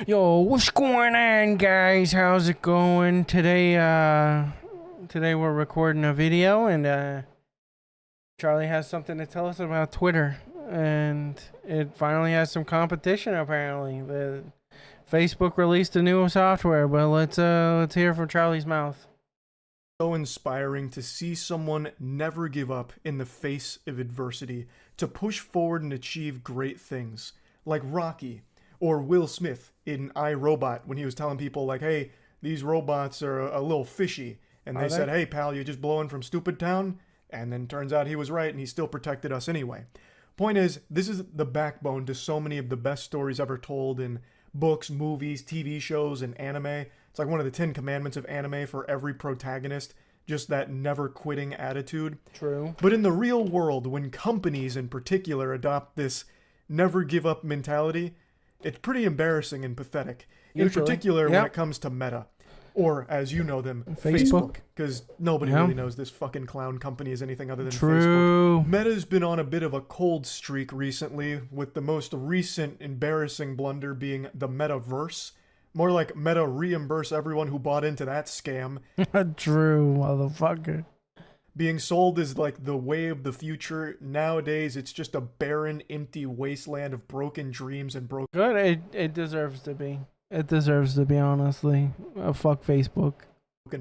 Yo, what's going on, guys? How's it going? Today we're recording a video, and Charlie has something to tell us about Twitter, and it finally has some competition. Apparently, the Facebook released a new software, but let's hear from Charlie's mouth. So inspiring to see someone never give up in the face of adversity, to push forward and achieve great things, like Rocky or Will Smith in I, Robot, when he was telling people like, hey, these robots are a little fishy, and they said, hey pal, you're just blowing from stupid town, and then turns out he was right and he still protected us anyway. Point is, this is the backbone to so many of the best stories ever told in books, movies, TV shows, and anime. It's like one of the 10 commandments of anime for every protagonist, just that never quitting attitude. True. But in the real world, when companies in particular adopt this never give up mentality, it's pretty embarrassing and pathetic. In Usually. particular, when Yep. it comes to Meta, or as you know them, Facebook. because nobody Yeah. really knows this fucking clown company as anything other than Facebook. True. Meta's been on a bit of a cold streak recently, with the most recent embarrassing blunder being the Metaverse. More like Meta reimburse everyone who bought into that scam. True, motherfucker. Being sold as like the way of the future. Nowadays, it's just a barren, empty wasteland of broken dreams and broken Good. It deserves to be. It deserves to be, honestly. Fuck Facebook.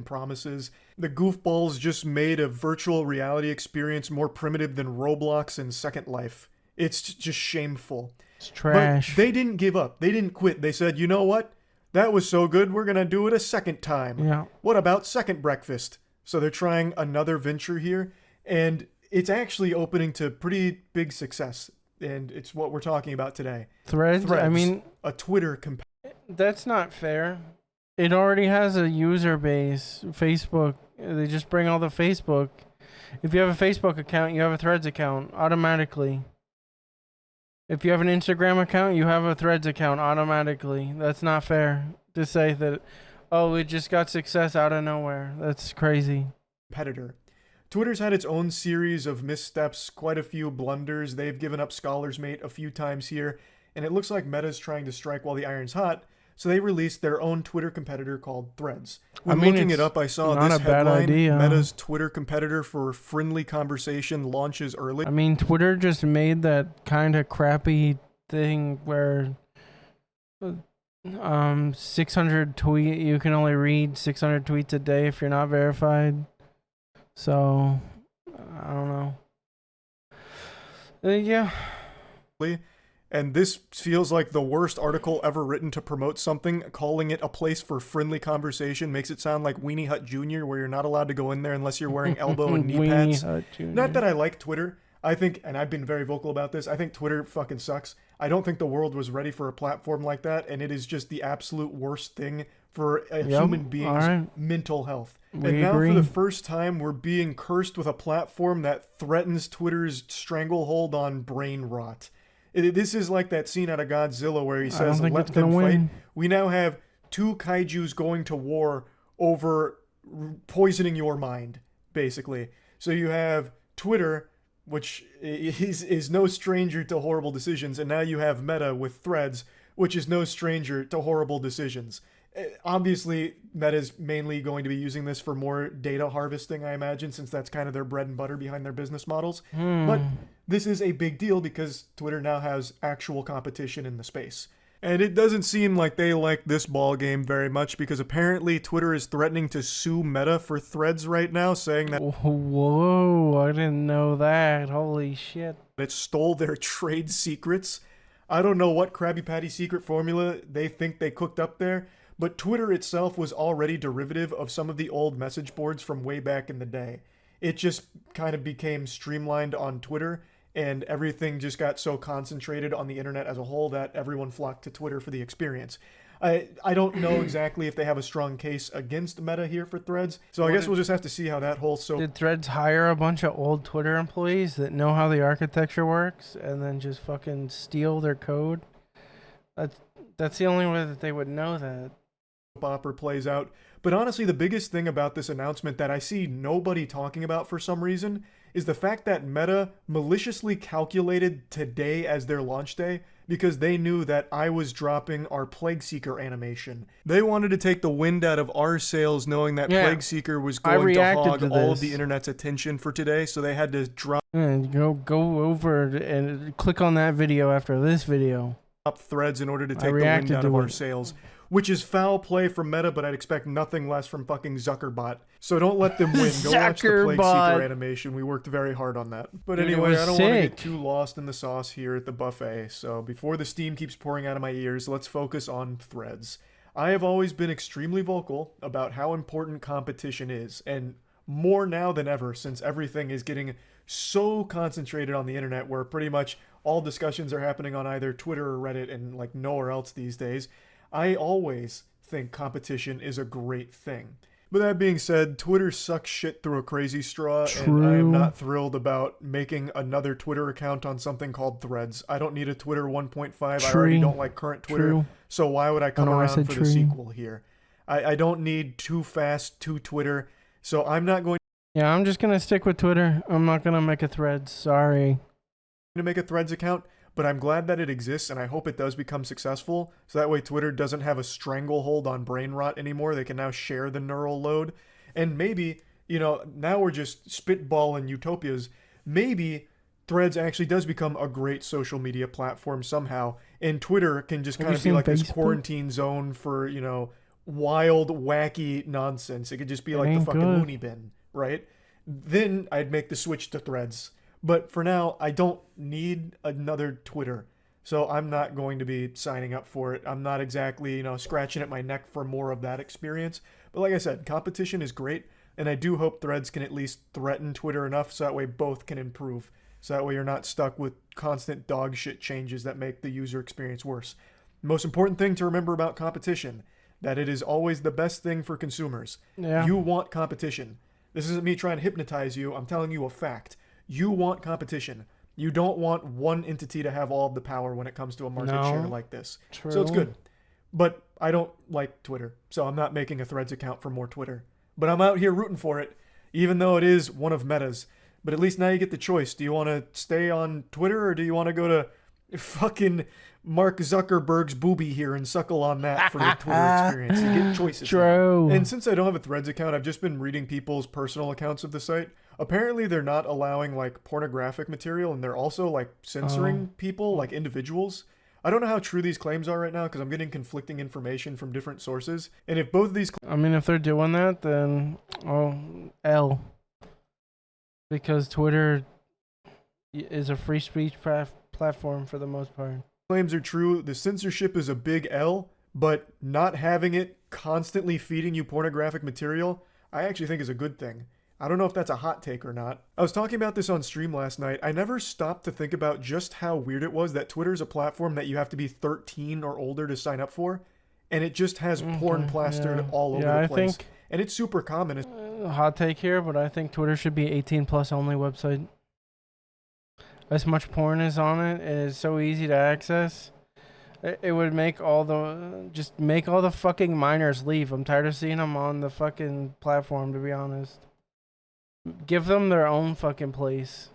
promises. The goofballs just made a virtual reality experience more primitive than Roblox and Second Life. It's just shameful. It's trash. But they didn't give up. They didn't quit. They said, you know what? That was so good, we're going to do it a second time. Yeah. What about second breakfast? So they're trying another venture here, and it's actually opening to pretty big success. And it's what we're talking about today. Threads. I mean, a Twitter that's not fair. It already has a user base. Facebook, they just bring all the Facebook. If you have a Facebook account, you have a Threads account automatically. If you have an Instagram account, you have a Threads account automatically. That's not fair to say that, oh, it just got success out of nowhere. That's crazy. competitor. Twitter's had its own series of missteps, quite a few blunders. They've given up Scholar's Mate a few times here, and it looks like Meta's trying to strike while the iron's hot. So they released their own Twitter competitor called Threads. When looking it up, I saw not this a bad headline, idea. Meta's Twitter competitor for friendly conversation launches early. I mean, Twitter just made that kind of crappy thing where 600 tweet, you can only read 600 tweets a day if you're not verified. So, I don't know. Yeah. And this feels like the worst article ever written to promote something. Calling it a place for friendly conversation makes it sound like Weenie Hut Jr., where you're not allowed to go in there unless you're wearing elbow and knee pads. Not that I like Twitter. I think, and I've been very vocal about this, I think Twitter fucking sucks. I don't think the world was ready for a platform like that, and it is just the absolute worst thing for a human being's mental health. And now for the first time, we're being cursed with a platform that threatens Twitter's stranglehold on brain rot. This is like that scene out of Godzilla where he says, let them fight. We now have two kaijus going to war over poisoning your mind, basically. So you have Twitter, which is no stranger to horrible decisions, and now you have Meta with Threads, which is no stranger to horrible decisions. Obviously, Meta's mainly going to be using this for more data harvesting, I imagine, since that's kind of their bread and butter behind their business models. But this is a big deal because Twitter now has actual competition in the space. And it doesn't seem like they like this ball game very much, because apparently Twitter is threatening to sue Meta for Threads right now, saying that whoa, I didn't know that. Holy shit. It stole their trade secrets. I don't know what Krabby Patty secret formula they think they cooked up there, but Twitter itself was already derivative of some of the old message boards from way back in the day. It just kind of became streamlined on Twitter, and everything just got so concentrated on the internet as a whole that everyone flocked to Twitter for the experience. I don't know exactly if they have a strong case against Meta here for Threads, so I guess we'll just have to see how that whole Did Threads hire a bunch of old Twitter employees that know how the architecture works and then just fucking steal their code? That's the only way that they would know that. Opera plays out. But honestly, the biggest thing about this announcement that I see nobody talking about for some reason is the fact that Meta maliciously calculated today as their launch day, because they knew that I was dropping our Plague Seeker animation. They wanted to take the wind out of our sails knowing that Plague Seeker was going to hog all of the internet's attention for today, so they had to drop and go over and click on that video after this video. Threads in order to take the wind out of our sails, which is foul play from Meta, but I'd expect nothing less from fucking Zuckerbot. So don't let them win. Go watch the Plague Seeker animation. We worked very hard on that. But anyway, I don't want to get too lost in the sauce here at the buffet. So before the steam keeps pouring out of my ears, let's focus on Threads. I have always been extremely vocal about how important competition is, and more now than ever, since everything is getting so concentrated on the internet, where pretty much all discussions are happening on either Twitter or Reddit and like nowhere else these days. I always think competition is a great thing. But that being said, Twitter sucks shit through a crazy straw, and I am not thrilled about making another Twitter account on something called Threads. I don't need a Twitter 1.5. I already don't like current Twitter, so why would I come around for the sequel here? I don't need too fast to Twitter, so I'm not going Yeah, I'm just going to stick with Twitter. I'm not going to make a Threads. Sorry. To make a Threads account, but I'm glad that it exists, and I hope it does become successful, so that way Twitter doesn't have a stranglehold on brain rot anymore. They can now share the neural load, and maybe, now we're just spitballing utopias. Maybe Threads actually does become a great social media platform somehow, and Twitter can just kind of be like this quarantine zone for, wild, wacky nonsense. It could just be like the fucking loony bin, right? Then I'd make the switch to Threads. But for now, I don't need another Twitter, so I'm not going to be signing up for it. I'm not exactly, scratching at my neck for more of that experience. But like I said, competition is great, and I do hope Threads can at least threaten Twitter enough so that way both can improve. So that way you're not stuck with constant dog shit changes that make the user experience worse. Most important thing to remember about competition, that it is always the best thing for consumers. Yeah. You want competition. This isn't me trying to hypnotize you. I'm telling you a fact. You want competition. You don't want one entity to have all of the power when it comes to a market share like this. True. So it's good. But I don't like Twitter, so I'm not making a Threads account for more Twitter. But I'm out here rooting for it, even though it is one of Meta's. But at least now you get the choice. Do you want to stay on Twitter, or do you want to go to fucking Mark Zuckerberg's booby here and suckle on that for the Twitter experience? You get choices. True. Now. And since I don't have a Threads account, I've just been reading people's personal accounts of the site. Apparently they're not allowing like pornographic material, and they're also like censoring people, like individuals. I don't know how true these claims are right now because I'm getting conflicting information from different sources. And if both of these if they're doing that, then L. Because Twitter is a free speech platform for the most part. Claims are true, the censorship is a big L, but not having it constantly feeding you pornographic material, I actually think is a good thing. I don't know if that's a hot take or not. I was talking about this on stream last night. I never stopped to think about just how weird it was that Twitter's a platform that you have to be 13 or older to sign up for, and it just has porn plastered all over the place. And it's super common. Hot take here, but I think Twitter should be 18 plus only website. As much porn is on it, and it's so easy to access. It would make all the fucking minors leave. I'm tired of seeing them on the fucking platform, to be honest. Give them their own fucking place.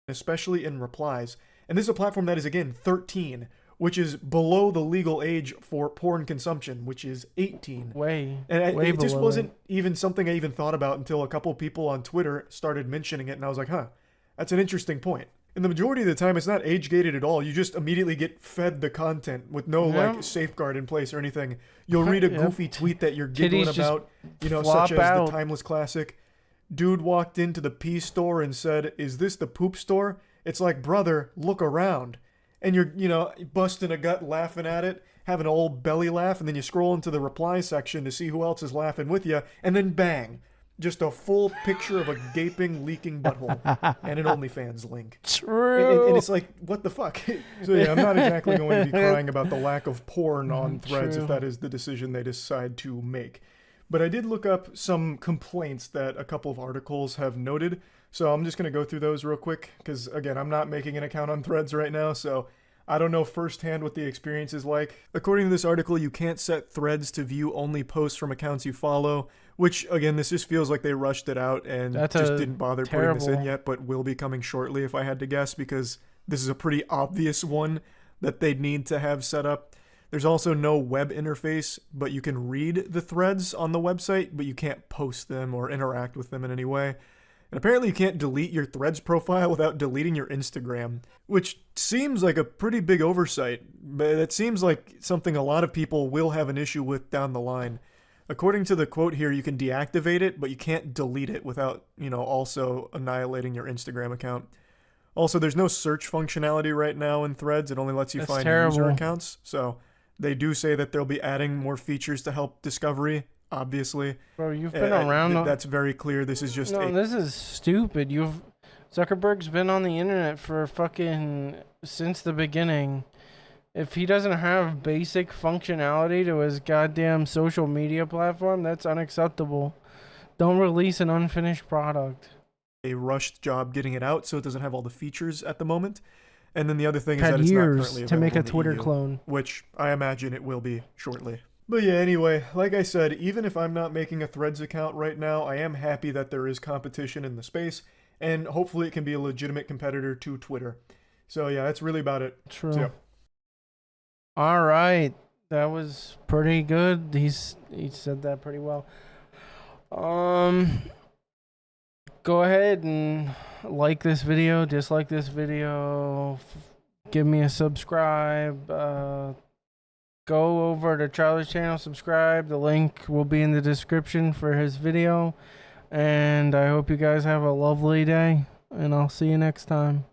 Especially in replies. And this is a platform that is, again, 13, which is below the legal age for porn consumption, which is 18. Way it just wasn't even something I even thought about until a couple people on Twitter started mentioning it, and I was like, that's an interesting point. And the majority of the time, it's not age-gated at all. You just immediately get fed the content with no safeguard in place or anything. You'll read a goofy tweet that you're giggling about, such as the timeless classic. Dude walked into the pee store and said, "Is this the poop store?" It's like, brother, look around. And you're, busting a gut laughing at it, having an old belly laugh, and then you scroll into the reply section to see who else is laughing with you, and then bang, just a full picture of a gaping, leaking butthole and an OnlyFans link. True. And it's like, what the fuck? So yeah, I'm not exactly going to be crying about the lack of porn on Threads if that is the decision they decide to make. But I did look up some complaints that a couple of articles have noted, so I'm just going to go through those real quick, because again, I'm not making an account on Threads right now, so I don't know firsthand what the experience is like. According to this article, you can't set Threads to view only posts from accounts you follow, which, again, this just feels like they rushed it out and just didn't bother putting this in yet, but will be coming shortly if I had to guess, because this is a pretty obvious one. that they'd need to have set up. There's also no web interface, but you can read the threads on the website, but you can't post them or interact with them in any way. And apparently you can't delete your Threads profile without deleting your Instagram, which seems like a pretty big oversight, but it seems like something a lot of people will have an issue with down the line. According to the quote here, you can deactivate it, but you can't delete it without, also annihilating your Instagram account. Also, there's no search functionality right now in Threads. It only lets you find user accounts. So they do say that they'll be adding more features to help discovery, obviously. Bro, you've been around. That's very clear. This is just this is stupid. Zuckerberg's been on the internet for since the beginning. If he doesn't have basic functionality to his goddamn social media platform, that's unacceptable. Don't release an unfinished product. A rushed job getting it out, so it doesn't have all the features at the moment. And then the other thing is that it's not currently available to make a in the Twitter EU, clone, which I imagine it will be shortly. But yeah, anyway, like I said, even if I'm not making a Threads account right now, I am happy that there is competition in the space, and hopefully it can be a legitimate competitor to Twitter. So yeah, that's really about it. True. So, yeah. All right, that was pretty good. He said that pretty well. Go ahead and like this video, dislike this video, give me a subscribe. Go over to Charlie's channel, subscribe. The link will be in the description for his video. And I hope you guys have a lovely day, and I'll see you next time.